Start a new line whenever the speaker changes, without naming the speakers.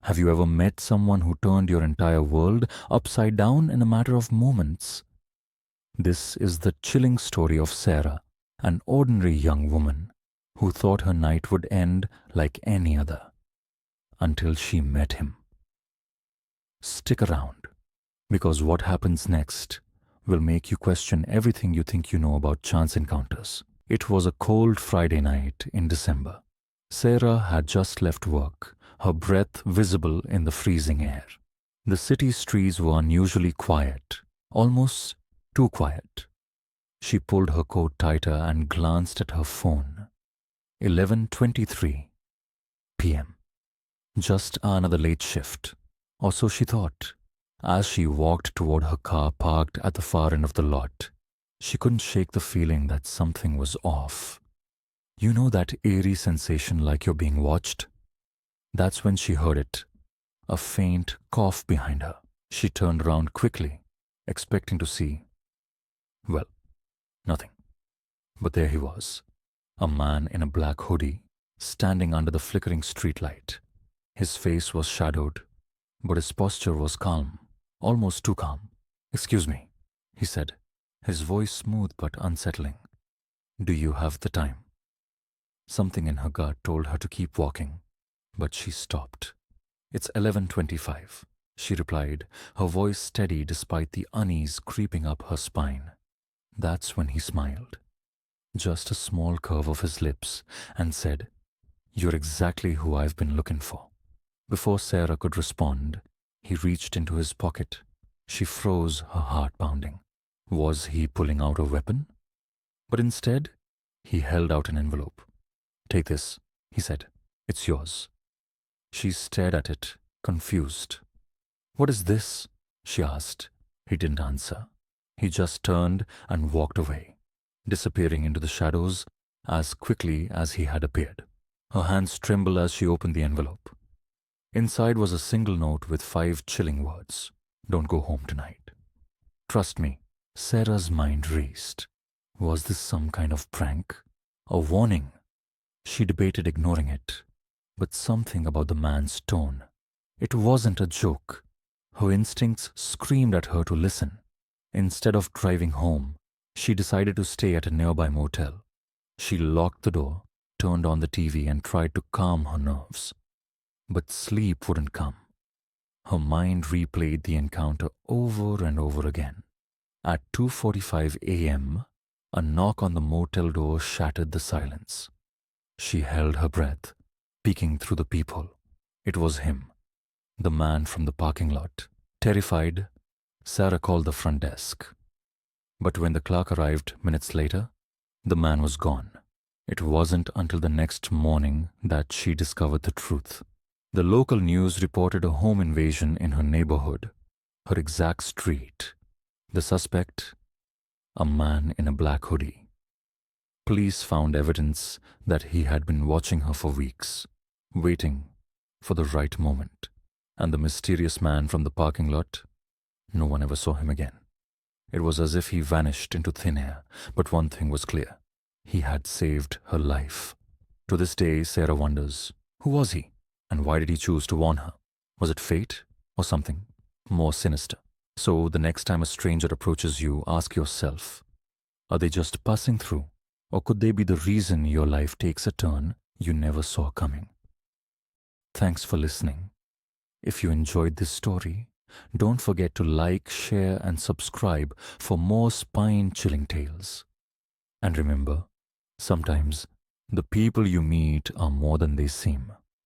Have you ever met someone who turned your entire world upside down in a matter of moments? This is the chilling story of Sarah, an ordinary young woman who thought her night would end like any other until she met him. Stick around, because what happens next will make you question everything you think you know about chance encounters. It was a cold Friday night in December. Sarah had just left work, her breath visible in the freezing air. The city's streets were unusually quiet, almost too quiet. She pulled her coat tighter and glanced at her phone. 11:23 p.m. Just another late shift, or so she thought. As she walked toward her car parked at the far end of the lot, she couldn't shake the feeling that something was off. You know that eerie sensation like you're being watched? That's when she heard it, a faint cough behind her. She turned around quickly, expecting to see, well, nothing. But there he was, a man in a black hoodie, standing under the flickering streetlight. His face was shadowed, but his posture was calm, almost too calm. "Excuse me," he said, his voice smooth but unsettling. "Do you have the time?" Something in her gut told her to keep walking, but she stopped. "It's 11:25, she replied, her voice steady despite the unease creeping up her spine. That's when he smiled, just a small curve of his lips, and said, "You're exactly who I've been looking for." Before Sarah could respond, he reached into his pocket. She froze, her heart pounding. Was he pulling out a weapon? But instead, he held out an envelope. "Take this," he said. "It's yours." She stared at it, confused. "What is this?" she asked. He didn't answer. He just turned and walked away, disappearing into the shadows as quickly as he had appeared. Her hands trembled as she opened the envelope. Inside was a single note with 5 chilling words. "Don't go home tonight." Trust me, Sarah's mind raced. Was this some kind of prank? A warning? She debated ignoring it, but something about the man's tone. It wasn't a joke. Her instincts screamed at her to listen. Instead of driving home, she decided to stay at a nearby motel. She locked the door, turned on the TV, and tried to calm her nerves. But sleep wouldn't come. Her mind replayed the encounter over and over again. At 2:45 a.m., a knock on the motel door shattered the silence. She held her breath, peeking through the peephole. It was him, the man from the parking lot. Terrified, Sarah called the front desk. But when the clerk arrived minutes later, the man was gone. It wasn't until the next morning that she discovered the truth. The local news reported a home invasion in her neighborhood, her exact street. The suspect, a man in a black hoodie. Police found evidence that he had been watching her for weeks, waiting for the right moment. And the mysterious man from the parking lot, no one ever saw him again. It was as if he vanished into thin air, but one thing was clear. He had saved her life. To this day, Sarah wonders, who was he? And why did he choose to warn her? Was it fate or something more sinister? So the next time a stranger approaches you, ask yourself, are they just passing through? Or could they be the reason your life takes a turn you never saw coming? Thanks for listening. If you enjoyed this story, don't forget to like, share, and subscribe for more spine-chilling tales. And remember, sometimes the people you meet are more than they seem.